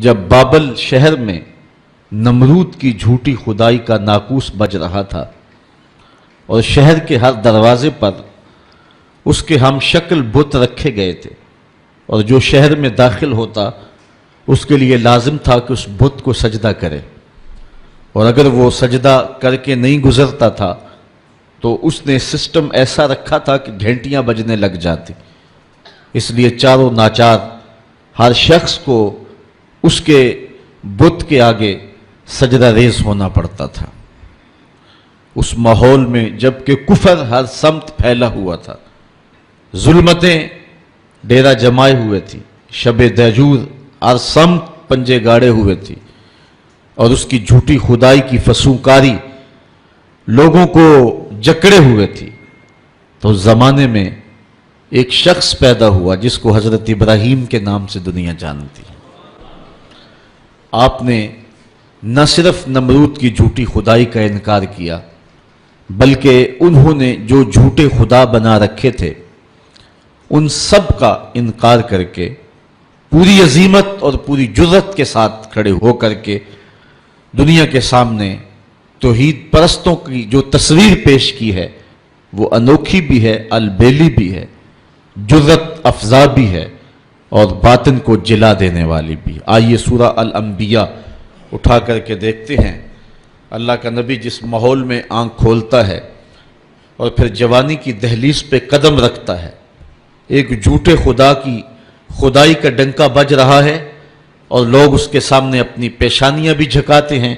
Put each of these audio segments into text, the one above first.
جب بابل شہر میں نمرود کی جھوٹی خدائی کا ناقوس بج رہا تھا اور شہر کے ہر دروازے پر اس کے ہم شکل بت رکھے گئے تھے، اور جو شہر میں داخل ہوتا اس کے لیے لازم تھا کہ اس بت کو سجدہ کرے، اور اگر وہ سجدہ کر کے نہیں گزرتا تھا تو اس نے سسٹم ایسا رکھا تھا کہ گھنٹیاں بجنے لگ جاتی، اس لیے چاروں ناچار ہر شخص کو اس کے بت کے آگے سجدہ ریز ہونا پڑتا تھا۔ اس ماحول میں جب کہ کفر ہر سمت پھیلا ہوا تھا، ظلمتیں ڈیرا جمائے ہوئے تھی، شب دہجور ہر سمت پنجے گاڑے ہوئے تھی، اور اس کی جھوٹی خدائی کی فسونکاری لوگوں کو جکڑے ہوئے تھی، تو اس زمانے میں ایک شخص پیدا ہوا جس کو حضرت ابراہیم کے نام سے دنیا جانتی۔ آپ نے نہ صرف نمرود کی جھوٹی خدائی کا انکار کیا، بلکہ انہوں نے جو جھوٹے خدا بنا رکھے تھے ان سب کا انکار کر کے پوری عظیمت اور پوری جرت کے ساتھ کھڑے ہو کر کے دنیا کے سامنے توحید پرستوں کی جو تصویر پیش کی ہے وہ انوکھی بھی ہے، البیلی بھی ہے، جرت افزا بھی ہے، اور باطن کو جلا دینے والی بھی۔ آئیے سورہ الانبیاء اٹھا کر کے دیکھتے ہیں۔ اللہ کا نبی جس ماحول میں آنکھ کھولتا ہے اور پھر جوانی کی دہلیز پہ قدم رکھتا ہے، ایک جھوٹے خدا کی خدائی کا ڈنکا بج رہا ہے، اور لوگ اس کے سامنے اپنی پیشانیاں بھی جھکاتے ہیں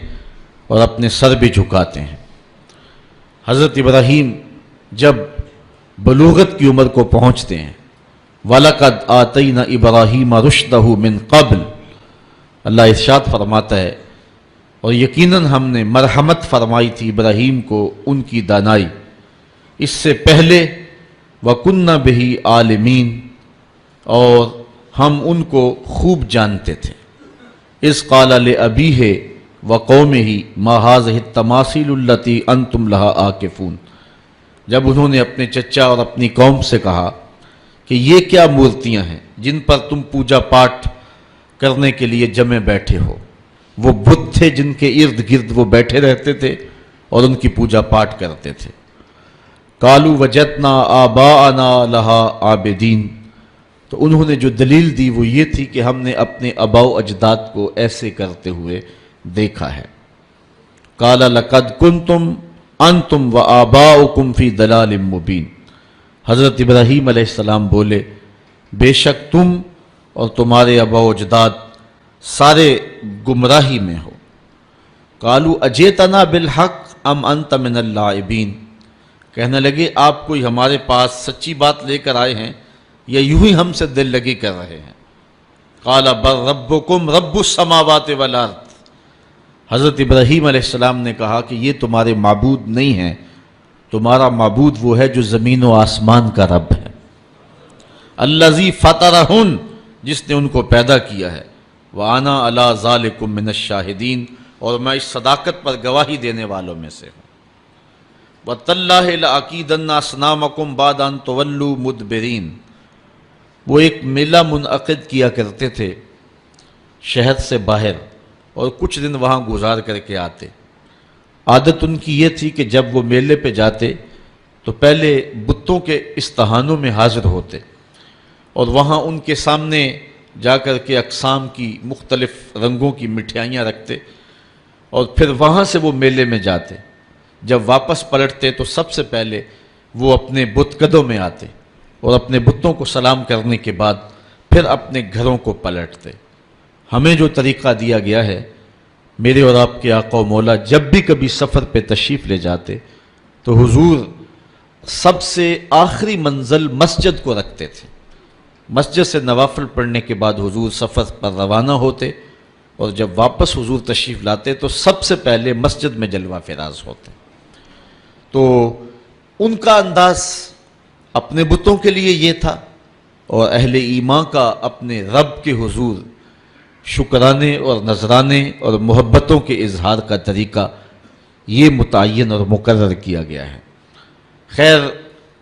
اور اپنے سر بھی جھکاتے ہیں۔ حضرت ابراہیم جب بلوغت کی عمر کو پہنچتے ہیں، وَلَقَدْ آتَيْنَا إِبْرَاهِيمَ رُشْدَهُ مِنْ قَبْلِ، اللہ ارشاد فرماتا ہے، اور یقیناً ہم نے مرحمت فرمائی تھی ابراہیم کو ان کی دانائی اس سے پہلے، وَكُنَّا بِهِ عَالِمِينَ، اور ہم ان کو خوب جانتے تھے۔ اِذْ قَالَ لِأَبِيهِ وَقَوْمِهِ مَا هَٰذِهِ التَّمَاثِيلُ الَّتِي أَنْتُمْ لَهَا عَاكِفُونَ، جب انہوں نے اپنے چچا اور اپنی قوم سے کہا کہ یہ کیا مورتیاں ہیں جن پر تم پوجا پاٹ کرنے کے لیے جمے بیٹھے ہو۔ وہ بت تھے جن کے ارد گرد وہ بیٹھے رہتے تھے اور ان کی پوجا پاٹ کرتے تھے۔ قالوا وجدنا آباءنا لها عابدین، تو انہوں نے جو دلیل دی وہ یہ تھی کہ ہم نے اپنے آباء و اجداد کو ایسے کرتے ہوئے دیکھا ہے۔ قال لقد کنتم انتم وآباؤکم فی ضلال مبین، حضرت ابراہیم علیہ السلام بولے بے شک تم اور تمہارے آباء و اجداد سارے گمراہی میں ہو۔ قالوا اجئتنا بالحق ام انت من اللاعبین، کہنے لگے آپ کوئی ہمارے پاس سچی بات لے کر آئے ہیں یا یوں ہی ہم سے دل لگی کر رہے ہیں۔ قال بل ربکم رب السماوات والارض، حضرت ابراہیم علیہ السلام نے کہا کہ یہ تمہارے معبود نہیں ہیں، تمہارا معبود وہ ہے جو زمین و آسمان کا رب ہے، الذی فطرہن، جس نے ان کو پیدا کیا ہے، وَأَنَا عَلَىٰ ذَلِكُم مِّنَ الشَّاهِدِينَ، اور میں اس صداقت پر گواہی دینے والوں میں سے ہوں۔ وَتَاللَّهِ لَأَكِيدَنَّ أَصْنَامَكُمْ بَعْدَ أَن تُوَلُّوا مُدْبِرِينَ، وہ ایک میلہ منعقد کیا کرتے تھے شہر سے باہر اور کچھ دن وہاں گزار کر کے آتے۔ عادت ان کی یہ تھی کہ جب وہ میلے پہ جاتے تو پہلے بتوں کے استہانوں میں حاضر ہوتے اور وہاں ان کے سامنے جا کر کے اقسام کی مختلف رنگوں کی مٹھائیاں رکھتے، اور پھر وہاں سے وہ میلے میں جاتے۔ جب واپس پلٹتے تو سب سے پہلے وہ اپنے بت قدوں میں آتے اور اپنے بتوں کو سلام کرنے کے بعد پھر اپنے گھروں کو پلٹتے۔ ہمیں جو طریقہ دیا گیا ہے، میرے اور آپ کے آقا و مولا جب بھی کبھی سفر پہ تشریف لے جاتے تو حضور سب سے آخری منزل مسجد کو رکھتے تھے۔ مسجد سے نوافل پڑھنے کے بعد حضور سفر پر روانہ ہوتے، اور جب واپس حضور تشریف لاتے تو سب سے پہلے مسجد میں جلوہ فراز ہوتے۔ تو ان کا انداز اپنے بتوں کے لیے یہ تھا، اور اہل ایمان کا اپنے رب کے حضور شکرانے اور نذرانے اور محبتوں کے اظہار کا طریقہ یہ متعین اور مقرر کیا گیا ہے۔ خیر،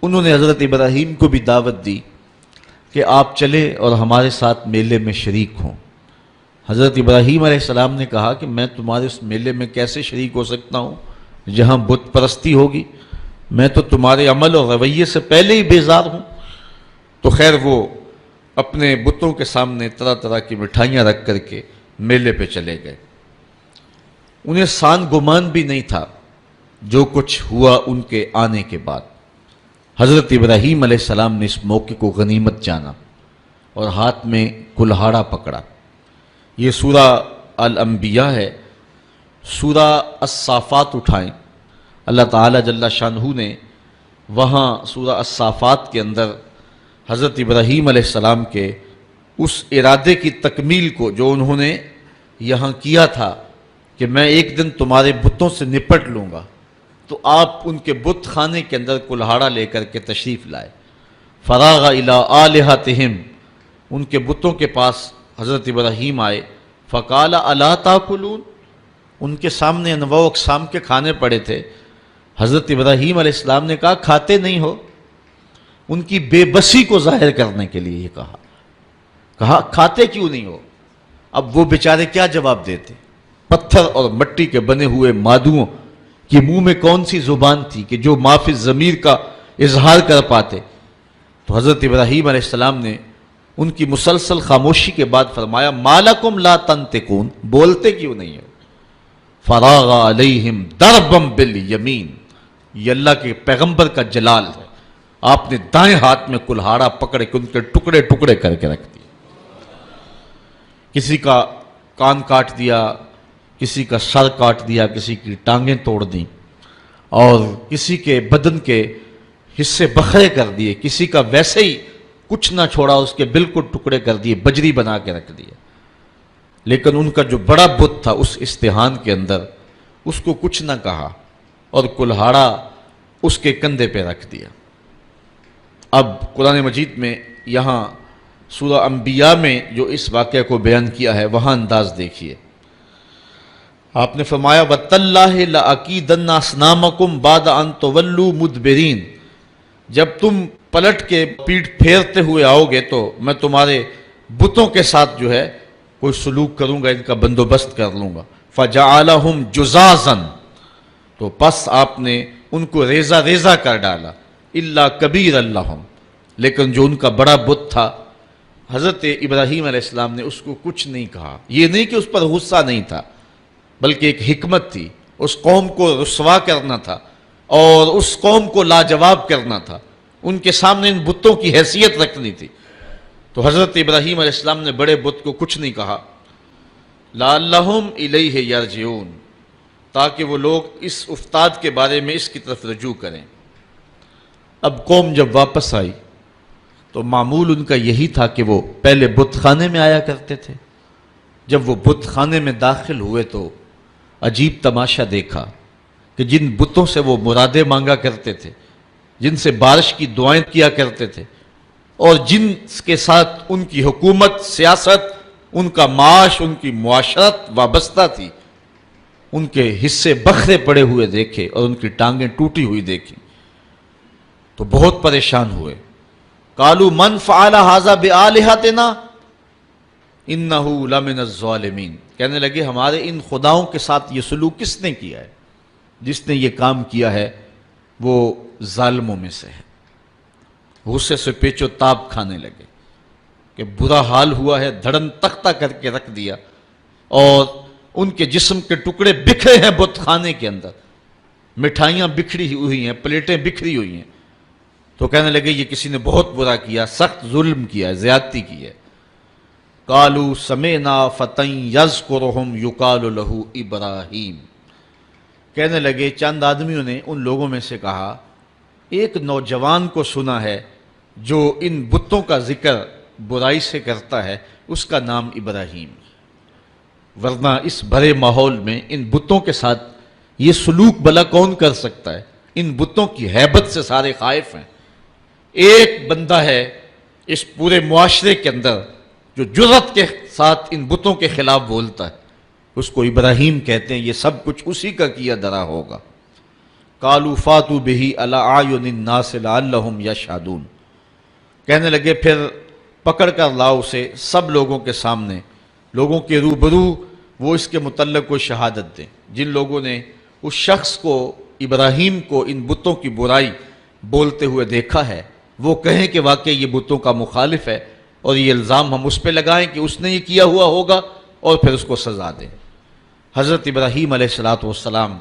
انہوں نے حضرت ابراہیم کو بھی دعوت دی کہ آپ چلے اور ہمارے ساتھ میلے میں شریک ہوں۔ حضرت ابراہیم علیہ السلام نے کہا کہ میں تمہارے اس میلے میں کیسے شریک ہو سکتا ہوں جہاں بت پرستی ہوگی، میں تو تمہارے عمل اور رویے سے پہلے ہی بیزار ہوں۔ تو خیر وہ اپنے بتوں کے سامنے طرح طرح کی مٹھائیاں رکھ کر کے میلے پہ چلے گئے۔ انہیں سان گمان بھی نہیں تھا جو کچھ ہوا ان کے آنے کے بعد۔ حضرت ابراہیم علیہ السلام نے اس موقع کو غنیمت جانا اور ہاتھ میں کلہاڑا پکڑا۔ یہ سورہ الانبیاء ہے۔ سورہ الصافات اٹھائیں، اللہ تعالیٰ جل شانہ نے وہاں سورہ الصافات کے اندر حضرت ابراہیم علیہ السلام کے اس ارادے کی تکمیل کو جو انہوں نے یہاں کیا تھا کہ میں ایک دن تمہارے بتوں سے نپٹ لوں گا، تو آپ ان کے بت خانے کے اندر کلہاڑا لے کر کے تشریف لائے۔ فراغ الی آلہتہم، ان کے بتوں کے پاس حضرت ابراہیم آئے۔ فقال الا تاکلون، ان کے سامنے انواع و اقسام کے کھانے پڑے تھے۔ حضرت ابراہیم علیہ السلام نے کہا کھاتے نہیں ہو؟ ان کی بے بسی کو ظاہر کرنے کے لیے یہ کہا کھاتے کیوں نہیں ہو؟ اب وہ بیچارے کیا جواب دیتے؟ پتھر اور مٹی کے بنے ہوئے مادوؤں کی منہ میں کون سی زبان تھی کہ جو ما فی الضمیر کا اظہار کر پاتے؟ تو حضرت ابراہیم علیہ السلام نے ان کی مسلسل خاموشی کے بعد فرمایا ما لکم لا تنطقون، بولتے کیوں نہیں ہو؟ فراغ علیہم ضربا بالیمین، یہ اللہ کے پیغمبر کا جلال ہے، آپ نے دائیں ہاتھ میں کلہاڑا پکڑ کے ان کے ٹکڑے ٹکڑے کر کے رکھ دیے۔ کسی کا کان کاٹ دیا، کسی کا سر کاٹ دیا، کسی کی ٹانگیں توڑ دیں، اور کسی کے بدن کے حصے بکھرے کر دیے، کسی کا ویسے ہی کچھ نہ چھوڑا، اس کے بالکل ٹکڑے کر دیے، بجری بنا کے رکھ دیا۔ لیکن ان کا جو بڑا بت تھا اس استحان کے اندر، اس کو کچھ نہ کہا اور کلہاڑا اس کے کندھے پہ رکھ دیا۔ اب قرآن مجید میں یہاں سورہ انبیاء میں جو اس واقعہ کو بیان کیا ہے وہاں انداز دیکھیے۔ آپ نے فرمایا وَتَاللَّهِ لَأَكِيدَنَّ أَصْنَامَكُمْ بَعْدَ أَن تُوَلُّوا مُدْبِرِينَ، جب تم پلٹ کے پیٹھ پھیرتے ہوئے آؤ گے تو میں تمہارے بتوں کے ساتھ جو ہے کوئی سلوک کروں گا، ان کا بندوبست کر لوں گا۔ فَجَعَلَهُمْ جُزَازًا، تو پس آپ نے ان کو ریزہ ریزہ کر ڈالا۔ الا کبیر لہم، لیکن جو ان کا بڑا بت تھا حضرت ابراہیم علیہ السلام نے اس کو کچھ نہیں کہا۔ یہ نہیں کہ اس پر غصہ نہیں تھا، بلکہ ایک حکمت تھی، اس قوم کو رسوا کرنا تھا اور اس قوم کو لاجواب کرنا تھا، ان کے سامنے ان بتوں کی حیثیت رکھنی تھی۔ تو حضرت ابراہیم علیہ السلام نے بڑے بت کو کچھ نہیں کہا۔ لعلہم الیہ یرجعون، تاکہ وہ لوگ اس افتاد کے بارے میں اس کی طرف رجوع کریں۔ اب قوم جب واپس آئی تو معمول ان کا یہی تھا کہ وہ پہلے بت خانے میں آیا کرتے تھے۔ جب وہ بت خانے میں داخل ہوئے تو عجیب تماشا دیکھا کہ جن بتوں سے وہ مرادیں مانگا کرتے تھے، جن سے بارش کی دعائیں کیا کرتے تھے، اور جن کے ساتھ ان کی حکومت، سیاست، ان کا معاش، ان کی معاشرت وابستہ تھی، ان کے حصے بکھرے پڑے ہوئے دیکھے اور ان کی ٹانگیں ٹوٹی ہوئی دیکھی تو بہت پریشان ہوئے۔ قالوا من فعل هذا بآلهتنا انه لمن الظالمین، کہنے لگے ہمارے ان خداؤں کے ساتھ یہ سلوک کس نے کیا ہے؟ جس نے یہ کام کیا ہے وہ ظالموں میں سے ہے۔ غصے سے پیچ و تاب کھانے لگے کہ برا حال ہوا ہے، دھڑن تختہ کر کے رکھ دیا اور ان کے جسم کے ٹکڑے بکھرے ہیں بت خانے کے اندر، مٹھائیاں بکھری ہوئی ہیں، پلیٹیں بکھری ہوئی ہیں۔ تو کہنے لگے یہ کسی نے بہت برا کیا، سخت ظلم کیا ہے، زیادتی کی ہے۔ قالوا سمعنا فتى يذكرهم يقال له ابراہیم، کہنے لگے چند آدمیوں نے ان لوگوں میں سے کہا ایک نوجوان کو سنا ہے جو ان بتوں کا ذکر برائی سے کرتا ہے، اس کا نام ابراہیم، ورنہ اس بھرے ماحول میں ان بتوں کے ساتھ یہ سلوک بھلا کون کر سکتا ہے؟ ان بتوں کی ہیبت سے سارے خائف ہیں۔ ایک بندہ ہے اس پورے معاشرے کے اندر جو جرأت کے ساتھ ان بتوں کے خلاف بولتا ہے، اس کو ابراہیم کہتے ہیں، یہ سب کچھ اسی کا کیا دھرا ہوگا۔ قالوا فاتوا بہ علی اعین الناس لعلہم یشہدون، کہنے لگے پھر پکڑ کر لاؤ اسے سب لوگوں کے سامنے، لوگوں کے روبرو وہ اس کے متعلق کو شہادت دیں۔ جن لوگوں نے اس شخص کو، ابراہیم کو، ان بتوں کی برائی بولتے ہوئے دیکھا ہے، وہ کہیں کہ واقعی یہ بتوں کا مخالف ہے، اور یہ الزام ہم اس پہ لگائیں کہ اس نے یہ کیا ہوا ہوگا، اور پھر اس کو سزا دیں۔ حضرت ابراہیم علیہ السلام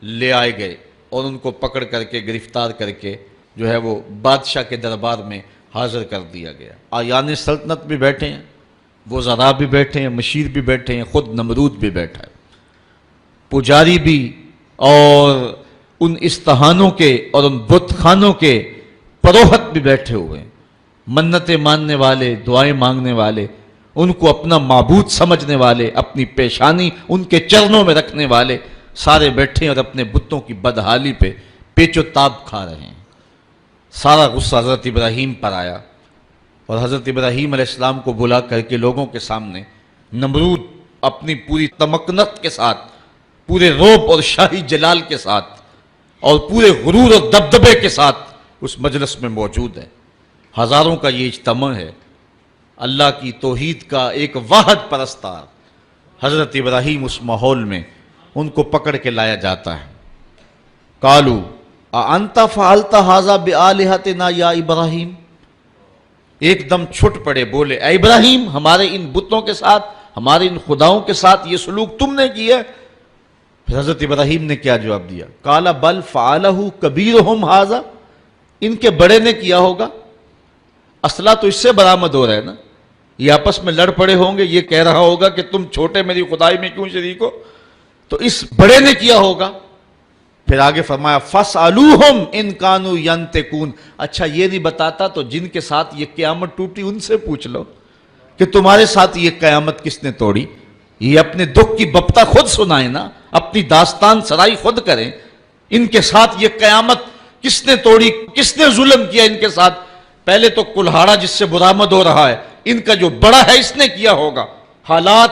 لے آئے گئے اور ان کو پکڑ کر کے گرفتار کر کے جو ہے وہ بادشاہ کے دربار میں حاضر کر دیا گیا۔ آیان سلطنت بھی بیٹھے ہیں، وزراء بھی بیٹھے ہیں، مشیر بھی بیٹھے ہیں، خود نمرود بھی بیٹھا ہے، پجاری بھی، اور ان استہانوں کے اور ان بت خانوں کے پروہت بھی بیٹھے ہوئے ہیں، منتیں ماننے والے، دعائیں مانگنے والے، ان کو اپنا معبود سمجھنے والے، اپنی پیشانی ان کے چرنوں میں رکھنے والے سارے بیٹھے اور اپنے بتوں کی بدحالی پہ پیچ و تاب کھا رہے ہیں۔ سارا غصہ حضرت ابراہیم پر آیا، اور حضرت ابراہیم علیہ السلام کو بلا کر کے لوگوں کے سامنے نمرود اپنی پوری تمکنت کے ساتھ، پورے رعب اور شاہی جلال کے ساتھ، اور پورے غرور اور دبدبے کے ساتھ اس مجلس میں موجود ہے۔ ہزاروں کا یہ اجتماع ہے، اللہ کی توحید کا ایک واحد پرستار حضرت ابراہیم اس ماحول میں ان کو پکڑ کے لایا جاتا ہے۔ قالوا اانت فعلت ھذا بآلہتنا یا ابراہیم، ایک دم چھٹ پڑے، بولے اے ابراہیم، ہمارے ان بتوں کے ساتھ، ہمارے ان خداؤں کے ساتھ یہ سلوک تم نے کیا ہے؟ پھر حضرت ابراہیم نے کیا جواب دیا؟ قال بل فعلہ کبیرہم ھذا، ان کے بڑے نے کیا ہوگا۔ اسلحہ تو اس سے برآمد ہو رہا ہے نا، یہ آپس میں لڑ پڑے ہوں گے، یہ کہہ رہا ہوگا کہ تم چھوٹے میری خدائی میں کیوں شریک ہو، تو اس بڑے نے کیا ہوگا۔ پھر آگے فرمایا فَاسْأَلُوهُمْ إِنْ كَانُوا يَنْتِقُونَ، اچھا یہ نہیں بتاتا تو جن کے ساتھ یہ قیامت ٹوٹی ان سے پوچھ لو کہ تمہارے ساتھ یہ قیامت کس نے توڑی، یہ اپنے دکھ کی بپتا خود سنائیں نا، اپنی داستان سرائی خود کریں، ان کے ساتھ یہ قیامت کس نے توڑی، کس نے ظلم کیا ان کے ساتھ۔ پہلے تو کلہاڑا جس سے برآمد ہو رہا ہے، ان کا جو بڑا ہے اس نے کیا ہوگا۔ حالات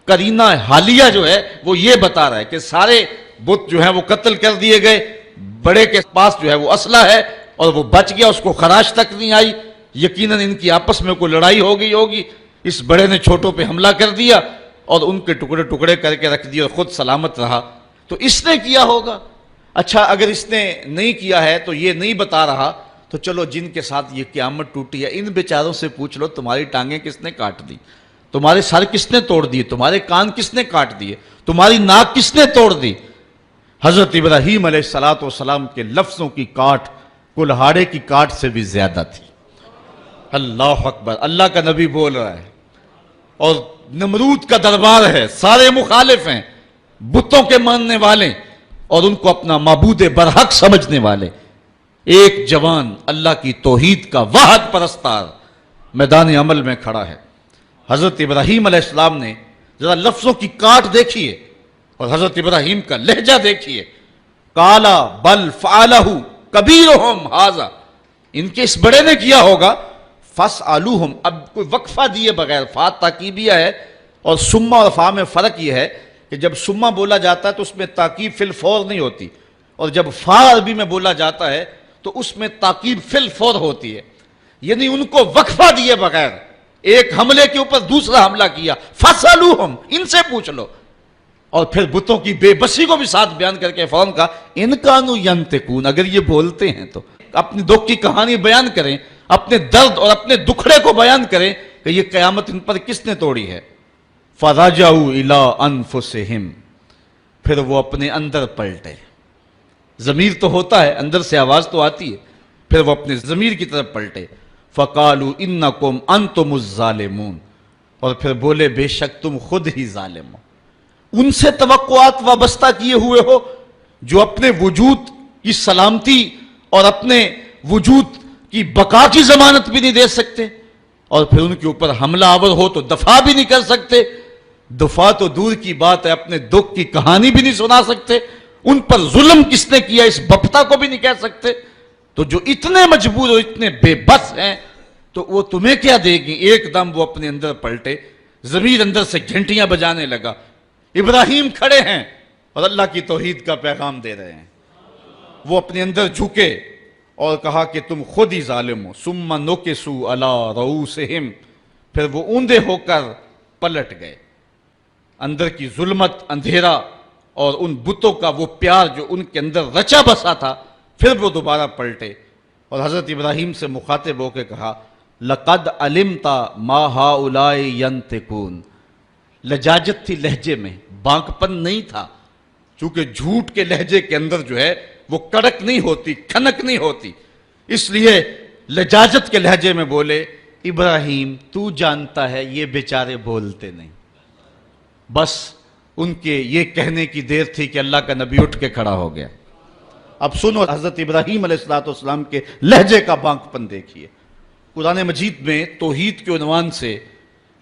قرینہ حالیہ جو ہے وہ یہ بتا رہا ہے کہ سارے بت جو ہیں وہ قتل کر دیے گئے، بڑے کے پاس جو ہے وہ اسلحہ ہے اور وہ بچ گیا، اس کو خراش تک نہیں آئی، یقیناً ان کی آپس میں کوئی لڑائی ہو گئی ہوگی، اس بڑے نے چھوٹوں پہ حملہ کر دیا اور ان کے ٹکڑے ٹکڑے کر کے رکھ دیا اور خود سلامت رہا، تو اس نے کیا ہوگا۔ اچھا اگر اس نے نہیں کیا ہے تو یہ نہیں بتا رہا، تو چلو جن کے ساتھ یہ قیامت ٹوٹی ہے ان بیچاروں سے پوچھ لو تمہاری ٹانگیں کس نے کاٹ دی، تمہارے سر کس نے توڑ دیے، تمہارے کان کس نے کاٹ دیے، تمہاری ناک کس نے توڑ دی۔ حضرت ابراہیم علیہ السلام کے لفظوں کی کاٹ کلہاڑے کی کاٹ سے بھی زیادہ تھی۔ اللہ اکبر، اللہ کا نبی بول رہا ہے اور نمرود کا دربار ہے، سارے مخالف ہیں، بتوں کے ماننے والے اور ان کو اپنا معبود برحق سمجھنے والے۔ ایک جوان اللہ کی توحید کا واحد پرستار میدان عمل میں کھڑا ہے۔ حضرت ابراہیم علیہ السلام نے ذرا لفظوں کی کاٹ دیکھیے اور حضرت ابراہیم کا لہجہ دیکھیے۔ کالا بل فعلہ کبیرہم ھذا، ان کے اس بڑے نے کیا ہوگا۔ فاسألوہم، اب کوئی وقفہ دیے بغیر، فا تاکیبیہ ہے اور سما اور فا میں فرق یہ ہے کہ جب سما بولا جاتا ہے تو اس میں تاکیب فی الفور نہیں ہوتی، اور جب فا عربی میں بولا جاتا ہے تو اس میں تاکیب فی الفور ہوتی ہے، یعنی ان کو وقفہ دیے بغیر ایک حملے کے اوپر دوسرا حملہ کیا۔ فاسألوہم، ان سے پوچھ لو، اور پھر بتوں کی بے بسی کو بھی ساتھ بیان کر کے فوراً کہا ان کانوا ینطقون، اگر یہ بولتے ہیں تو اپنی دکھ کی کہانی بیان کریں، اپنے درد اور اپنے دکھڑے کو بیان کریں کہ یہ قیامت ان پر کس نے توڑی ہے۔ فَرَجَعُوا إِلَىٰ أَنفُسِهِمْ، پھر وہ اپنے اندر پلٹے، ضمیر تو ہوتا ہے، اندر سے آواز تو آتی ہے، پھر وہ اپنے ضمیر کی طرف پلٹے۔ فَقَالُوا إِنَّكُمْ أَنْتُمُ الظَّالِمُونَ، اور پھر بولے بے شک تم خود ہی ظالم ہو۔ ان سے توقعات وابستہ کیے ہوئے ہو جو اپنے وجود کی سلامتی اور اپنے وجود کی بقا کی ضمانت بھی نہیں دے سکتے، اور پھر ان کے اوپر حملہ آور ہو تو دفاع بھی نہیں کر سکتے، دفاع تو دور کی بات ہے، اپنے دکھ کی کہانی بھی نہیں سنا سکتے، ان پر ظلم کس نے کیا اس بپتا کو بھی نہیں کہہ سکتے، تو جو اتنے مجبور اور اتنے بے بس ہیں تو وہ تمہیں کیا دے گی۔ ایک دم وہ اپنے اندر پلٹے، ضمیر اندر سے گھنٹیاں بجانے لگا۔ ابراہیم کھڑے ہیں اور اللہ کی توحید کا پیغام دے رہے ہیں، وہ اپنے اندر جھکے اور کہا کہ تم خود ہی ظالم ہو۔ ثم نکسوا علی رؤوسہم، پھر وہ اوندے ہو کر پلٹ گئے. اندر کی ظلمت، اندھیرا اور ان بتوں کا وہ پیار جو ان کے اندر رچا بسا تھا، پھر وہ دوبارہ پلٹے اور حضرت ابراہیم سے مخاطب ہو کے کہا لَقَدْ عَلِمْتَ مَا هَؤُلَاءِ يَنْطِقُونَ. لجاجت تھی لہجے میں، بانک پن نہیں تھا، چونکہ جھوٹ کے لہجے کے اندر جو ہے وہ کڑک نہیں ہوتی، کھنک نہیں ہوتی، اس لیے لجاجت کے لہجے میں بولے ابراہیم تو جانتا ہے یہ بیچارے بولتے نہیں. بس ان کے یہ کہنے کی دیر تھی کہ اللہ کا نبی اٹھ کے کھڑا ہو گیا. اب سنو حضرت ابراہیم علیہ السلام کے لہجے کا بانک پن دیکھیے. قرآن مجید میں توحید کے عنوان سے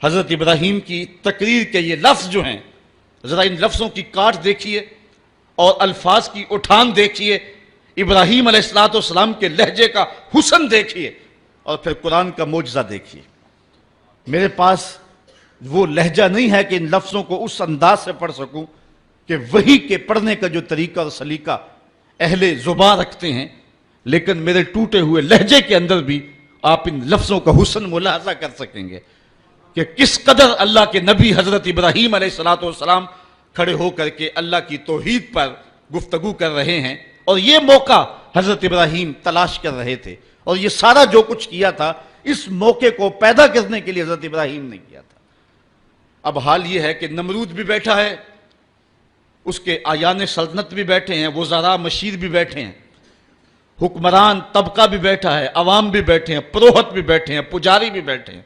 حضرت ابراہیم کی تقریر کے یہ لفظ جو ہیں، ذرا ان لفظوں کی کاٹ دیکھیے اور الفاظ کی اٹھان دیکھیے، ابراہیم علیہ السلام کے لہجے کا حسن دیکھیے اور پھر قرآن کا معجزہ دیکھیے. میرے پاس وہ لہجہ نہیں ہے کہ ان لفظوں کو اس انداز سے پڑھ سکوں کہ وحی کے پڑھنے کا جو طریقہ اور سلیقہ اہل زبان رکھتے ہیں، لیکن میرے ٹوٹے ہوئے لہجے کے اندر بھی آپ ان لفظوں کا حسن ملاحظہ کر سکیں گے کہ کس قدر اللہ کے نبی حضرت ابراہیم علیہ السلام کھڑے ہو کر کے اللہ کی توحید پر گفتگو کر رہے ہیں، اور یہ موقع حضرت ابراہیم تلاش کر رہے تھے، اور یہ سارا جو کچھ کیا تھا اس موقع کو پیدا کرنے کے لیے حضرت ابراہیم نے کیا تھا. اب حال یہ ہے کہ نمرود بھی بیٹھا ہے، اس کے آیان سلطنت بھی بیٹھے ہیں، وزراء مشیر بھی بیٹھے ہیں، حکمران طبقہ بھی بیٹھا ہے، عوام بھی بیٹھے ہیں، پروہت بھی بیٹھے ہیں، پجاری بھی بیٹھے ہیں،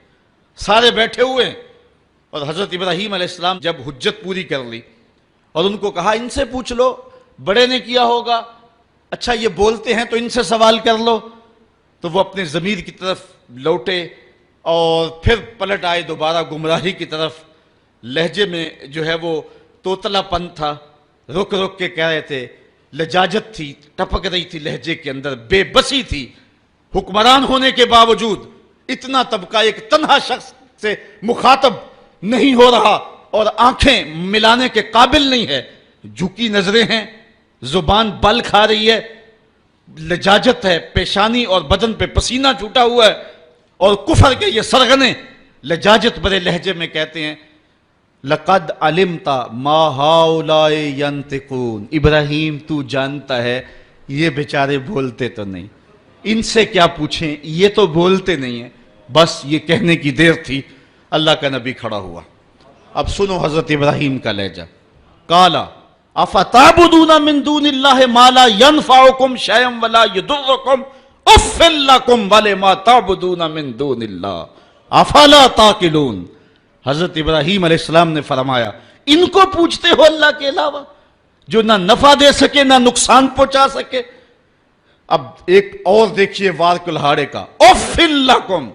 سارے بیٹھے ہوئے ہیں. اور حضرت ابراہیم علیہ السلام جب حجت پوری کر لی اور ان کو کہا ان سے پوچھ لو، بڑے نے کیا ہوگا، اچھا یہ بولتے ہیں تو ان سے سوال کر لو، تو وہ اپنے ضمیر کی طرف لوٹے اور پھر پلٹ آئے دوبارہ گمراہی کی طرف. لہجے میں جو ہے وہ توتلا پن تھا، رک رک کے کہہ رہے تھے، لجاجت تھی، ٹپک رہی تھی لہجے کے اندر، بے بسی تھی. حکمران ہونے کے باوجود اتنا طبقہ ایک تنہا شخص سے مخاطب نہیں ہو رہا اور آنکھیں ملانے کے قابل نہیں ہے، جھکی نظریں ہیں، زبان بل کھا رہی ہے، لجاجت ہے، پیشانی اور بدن پہ پسینہ چھوٹا ہوا ہے، اور کفر کے یہ سرغنے لجاجت برے لہجے میں کہتے ہیں لَقَدْ عَلِمْتَ مَا هَؤُلَاءِ يَنْطِقُونَ. ابراہیم تو جانتا ہے یہ بیچارے بولتے تو نہیں، ان سے کیا پوچھیں، یہ تو بولتے نہیں ہیں. بس یہ کہنے کی دیر تھی، اللہ کا نبی کھڑا ہوا. اب سنو حضرت ابراہیم کا لہجہ. قَالَ أَفَتَعْبُدُونَ مِن دُونِ اللَّهِ مَا لَا يَنْفَعُكُمْ شَيْئًا وَلَا يَضُرُّكُمْ أُفٍّ لَّكُمْ وَلِمَا تَعْبُدُونَ مِن دُونِ اللَّهِ أَفَلَا تَعْقِلُونَ. حضرت ابراہیم علیہ السلام نے فرمایا ان کو پوچھتے ہو اللہ کے علاوہ جو نہ نفع دے سکے نہ نقصان پہنچا سکے. اب ایک اور دیکھیے وار کلہاڑے کا، اُفٍّ لَّكُمْ.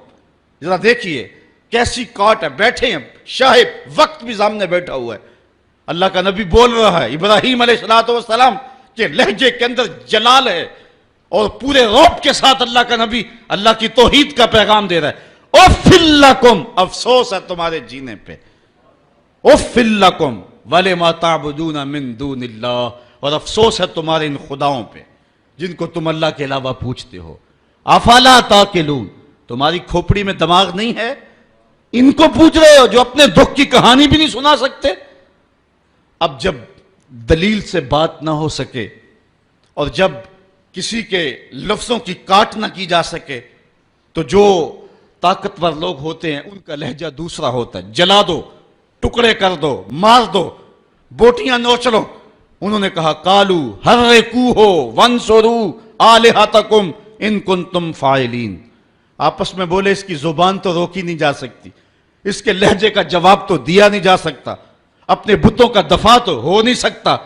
ذرا دیکھیے کیسی کاٹ ہے، بیٹھے ہیں شاہب، وقت بھی سامنے بیٹھا ہوا ہے، اللہ کا نبی بول رہا ہے. ابراہیم علیہ السلام کے لہجے کے اندر جلال ہے اور پورے روب کے ساتھ اللہ کا نبی اللہ کی توحید کا پیغام دے رہا ہے. اُفٍّ لَّكُمْ، افسوس ہے تمہارے جینے پہ، اُفٍّ لَّكُمْ وَلِمَا تَعْبُدُونَ مِن دُونِ اللَّهِ، اور افسوس ہے تمہارے ان خداؤں پہ جن کو تم اللہ کے علاوہ پوچھتے ہو. افلا تاقلون، تمہاری کھوپڑی میں دماغ نہیں ہے، ان کو پوچھ رہے ہو جو اپنے دکھ کی کہانی بھی نہیں سنا سکتے. اب جب دلیل سے بات نہ ہو سکے اور جب کسی کے لفظوں کی کاٹ نہ کی جا سکے تو جو طاقتور لوگ ہوتے ہیں ان کا لہجہ دوسرا ہوتا ہے. جلا دو، ٹکڑے کر دو، مار دو، بوٹیاں نوچ لو. انہوں نے کہا قالو حرقوہ وانصروا آلہتکم ان کنتم فاعلین. آپس میں بولے اس کی زبان تو روکی نہیں جا سکتی، اس کے لہجے کا جواب تو دیا نہیں جا سکتا، اپنے بتوں کا دفاع تو ہو نہیں سکتا.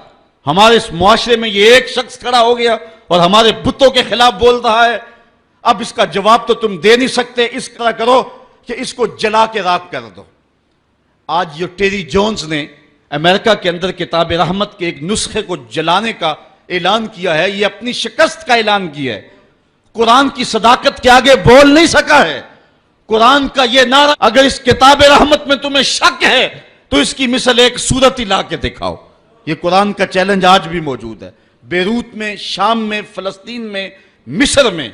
ہمارے اس معاشرے میں یہ ایک شخص کھڑا ہو گیا اور ہمارے بتوں کے خلاف بول رہا ہے، اب اس کا جواب تو تم دے نہیں سکتے، اس طرح کرو کہ اس کو جلا کے راکھ کر دو. آج یہ ٹیری جونز نے امریکہ کے اندر کتاب رحمت کے ایک نسخے کو جلانے کا اعلان کیا ہے، یہ اپنی شکست کا اعلان کیا ہے. قرآن کی صداقت کے آگے بول نہیں سکا ہے. قرآن کا یہ نعرہ، اگر اس کتاب رحمت میں تمہیں شک ہے تو اس کی مثل ایک صورت ہی لا کے دکھاؤ. یہ قرآن کا چیلنج آج بھی موجود ہے. بیروت میں، شام میں، فلسطین میں، مصر میں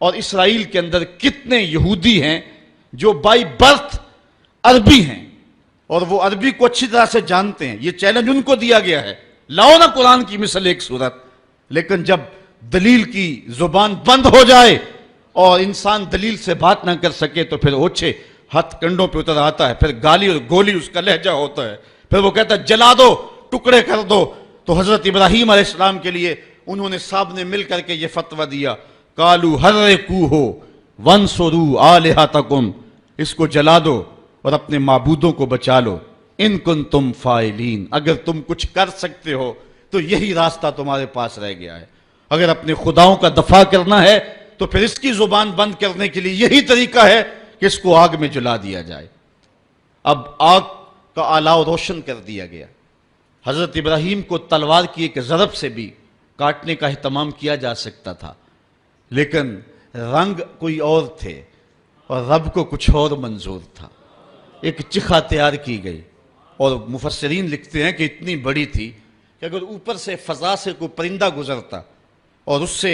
اور اسرائیل کے اندر کتنے یہودی ہیں جو بائی برتھ عربی ہیں اور وہ عربی کو اچھی طرح سے جانتے ہیں. یہ چیلنج ان کو دیا گیا ہے، لاؤ نا قرآن کی مثل ایک صورت. لیکن جب دلیل کی زبان بند ہو جائے اور انسان دلیل سے بات نہ کر سکے تو پھر اوچھے ہاتھ کنڈوں پہ اتر آتا ہے، پھر گالی اور گولی اس کا لہجہ ہوتا ہے، پھر وہ کہتا ہے جلا دو، ٹکڑے کر دو. تو حضرت ابراہیم علیہ السلام کے لیے انہوں نے سب نے مل کر کے یہ فتویٰ دیا، قالوا حرقوہ وانصروا آلہتکم، اس کو جلا دو اور اپنے معبودوں کو بچا لو. ان کنتم فاعلین، اگر تم کچھ کر سکتے ہو تو یہی راستہ تمہارے پاس رہ گیا ہے. اگر اپنے خداؤں کا دفاع کرنا ہے تو پھر اس کی زبان بند کرنے کے لیے یہی طریقہ ہے کہ اس کو آگ میں جلا دیا جائے. اب آگ کا آلاؤ روشن کر دیا گیا. حضرت ابراہیم کو تلوار کی ایک ضرب سے بھی کاٹنے کا اہتمام کیا جا سکتا تھا، لیکن رنگ کوئی اور تھے اور رب کو کچھ اور منظور تھا. ایک چخا تیار کی گئی اور مفسرین لکھتے ہیں کہ اتنی بڑی تھی کہ اگر اوپر سے فضا سے کوئی پرندہ گزرتا اور اس سے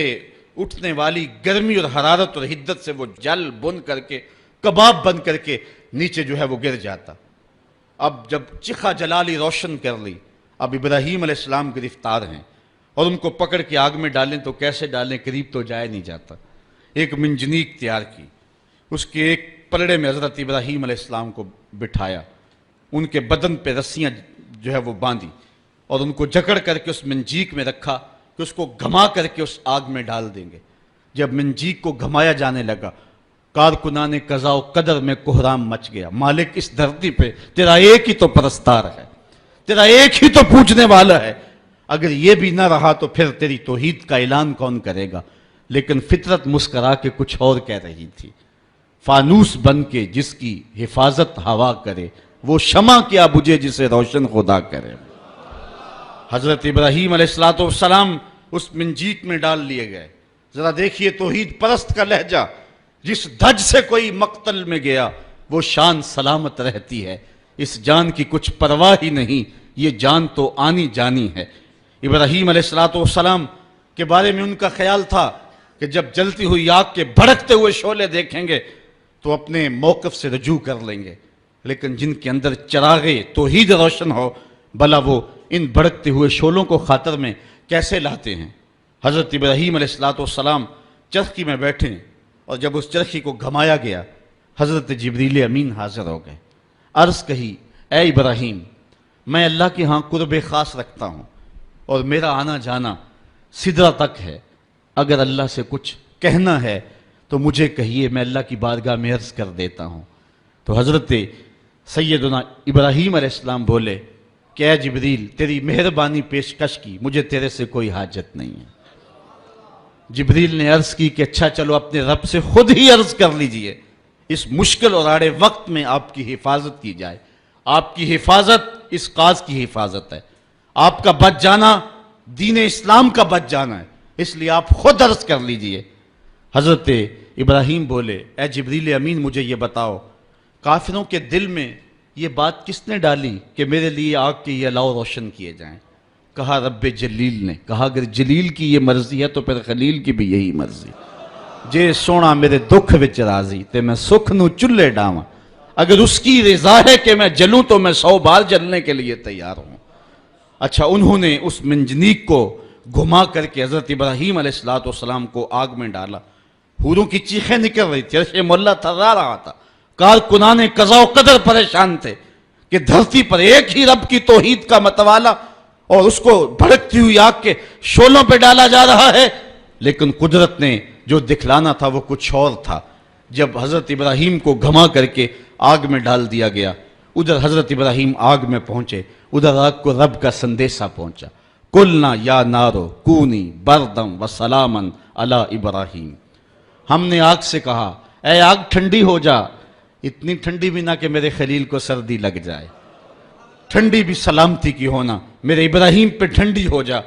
اٹھنے والی گرمی اور حرارت اور حدت سے وہ جل بن کر کے کباب بن کر کے نیچے جو ہے وہ گر جاتا. اب جب چخا جلالی روشن کر لی، اب ابراہیم علیہ السلام گرفتار ہیں اور ان کو پکڑ کے آگ میں ڈالیں تو کیسے ڈالیں، قریب تو جایا نہیں جاتا. ایک منجنیق تیار کی، اس کے ایک پلڑے میں حضرت ابراہیم علیہ السلام کو بٹھایا، ان کے بدن پہ رسیاں جو ہے وہ باندھی اور ان کو جکڑ کر کے اس منجیق میں رکھا کہ اس کو گھما کر کے اس آگ میں ڈال دیں گے. جب منجیق کو گھمایا جانے لگا، کارکنان قضاء و قدر میں کوہرام مچ گیا. مالک اس دھرتی پہ تیرا ایک ہی تو پرستار ہے، تیرا ایک ہی تو پوجنے والا ہے، اگر یہ بھی نہ رہا تو پھر تیری توحید کا اعلان کون کرے گا. لیکن فطرت مسکرا کے کچھ اور کہہ رہی تھی، فانوس بن کے جس کی حفاظت ہوا کرے، وہ شمع کیا بجھے جسے روشن خدا کرے. حضرت ابراہیم علیہ السلام اس منجیق میں ڈال لیے گئے. ذرا دیکھیے توحید پرست کا لہجہ، جس دھج سے کوئی مقتل میں گیا وہ شان سلامت رہتی ہے، اس جان کی کچھ پرواہ ہی نہیں، یہ جان تو آنی جانی ہے. ابراہیم علیہ السلام کے بارے میں ان کا خیال تھا کہ جب جلتی ہوئی آگ کے بھڑکتے ہوئے شعلے دیکھیں گے تو اپنے موقف سے رجوع کر لیں گے. لیکن جن کے اندر چراغے توحید روشن ہو، بھلا وہ ان بھڑکتے ہوئے شعلوں کو خاطر میں کیسے لاتے ہیں. حضرت ابراہیم علیہ السلام چرخی میں بیٹھے اور جب اس چرخی کو گھمایا گیا، حضرت جبریل امین حاضر ہو گئے. عرض کہی، اے ابراہیم، میں اللہ کے ہاں قرب خاص رکھتا ہوں اور میرا آنا جانا سدرہ تک ہے. اگر اللہ سے کچھ کہنا ہے تو مجھے کہیے، میں اللہ کی بارگاہ میں عرض کر دیتا ہوں. تو حضرت سیدنا ابراہیم علیہ السلام بولے کہ اے جبریل، تیری مہربانی پیشکش کی، مجھے تیرے سے کوئی حاجت نہیں ہے. جبریل نے عرض کی کہ اچھا چلو اپنے رب سے خود ہی عرض کر لیجئے، اس مشکل اور آڑے وقت میں آپ کی حفاظت کی جائے. آپ کی حفاظت اس قاض کی حفاظت ہے، آپ کا بچ جانا دین اسلام کا بچ جانا ہے، اس لیے آپ خود عرض کر لیجئے. حضرت ابراہیم بولے، اے جبریل امین، مجھے یہ بتاؤ، کافروں کے دل میں یہ بات کس نے ڈالی کہ میرے لیے آگ کے یہ الاؤ روشن کیے جائیں؟ کہا رب جلیل نے. کہا اگر جلیل کی یہ مرضی ہے تو پھر خلیل کی بھی یہی مرضی. جے سونا میرے دکھ وچ راضی تے میں سکھ نو چلے ڈاواں، اگر اس کی رضا ہے کہ میں جلوں تو میں 100 بار جلنے کے لیے تیار ہوں. اچھا، انہوں نے اس منجنیق کو گھما کر کے حضرت ابراہیم علیہ السلام کو آگ میں ڈالا. حوروں کی چیخیں نکل رہی تھی، عرش مولا تھرا رہا تھا. کارکنان قضاء و قدر پریشان تھے کہ دھرتی پر ایک ہی رب کی توحید کا متوالا اور اس کو بھڑکتی ہوئی آگ کے شعلوں پہ ڈالا جا رہا ہے. لیکن قدرت نے جو دکھلانا تھا وہ کچھ اور تھا. جب حضرت ابراہیم کو گھما کر کے آگ میں ڈال دیا گیا، ادھر حضرت ابراہیم آگ میں پہنچے، ادھر آگ کو رب کا سندیسہ پہنچا. قلنا یا نارو کونی بردم و سلامن علی ابراہیم. ہم نے آگ سے کہا، اے آگ ٹھنڈی ہو جا، اتنی ٹھنڈی بھی نہ کہ میرے خلیل کو سردی لگ جائے، ٹھنڈی بھی سلامتی کی ہونا، میرے ابراہیم پہ ٹھنڈی ہو جا.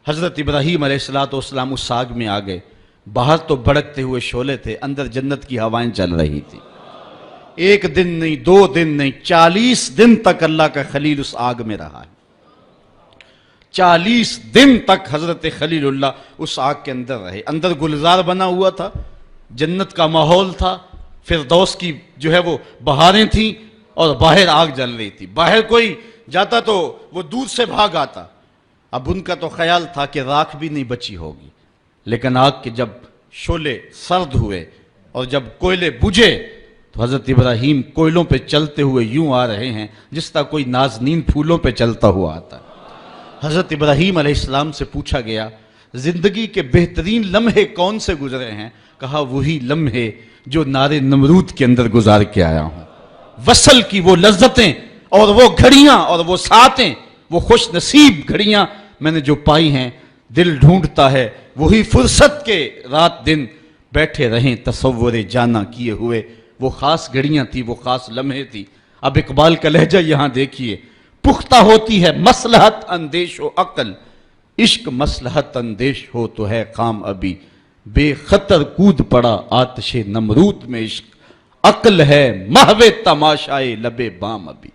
حضرت ابراہیم علیہ السلام اس آگ میں آ گئے. باہر تو بھڑکتے ہوئے شعلے تھے، اندر جنت کی ہوائیں چل رہی تھی. ایک دن نہیں، 2 دن نہیں، 40 دن تک اللہ کا خلیل اس آگ میں رہا ہے. 40 دن تک حضرت خلیل اللہ اس آگ کے اندر رہے. اندر گلزار بنا ہوا تھا، جنت کا ماحول تھا، فردوس کی جو ہے وہ بہاریں تھیں، اور باہر آگ جل رہی تھی. باہر کوئی جاتا تو وہ دور سے بھاگ آتا. اب ان کا تو خیال تھا کہ راکھ بھی نہیں بچی ہوگی, لیکن آگ کے جب شعلے سرد ہوئے اور جب کوئلے بجھے تو حضرت ابراہیم کوئلوں پہ چلتے ہوئے یوں آ رہے ہیں جس طرح کوئی نازنین پھولوں پہ چلتا ہوا آتا. حضرت ابراہیم علیہ السلام سے پوچھا گیا زندگی کے بہترین لمحے کون سے گزرے ہیں؟ کہا وہی لمحے جو نار نمرود کے اندر گزار کے آیا ہوں. وصل کی وہ لذتیں اور وہ گھڑیاں اور وہ ساعتیں, وہ خوش نصیب گھڑیاں میں نے جو پائی ہیں, دل ڈھونڈتا ہے وہی فرصت کے رات دن بیٹھے رہیں تصور جانا کیے ہوئے. وہ خاص گھڑیاں تھی, وہ خاص لمحے تھی. اب اقبال کا لہجہ یہاں دیکھیے. پختہ ہوتی ہے مصلحت اندیش و عقل, عشق مصلحت اندیش ہو تو ہے خام ابھی. بے خطر کود پڑا آتش نمرود میں عشق, عقل ہے محو تماشائے لبے بام ابھی.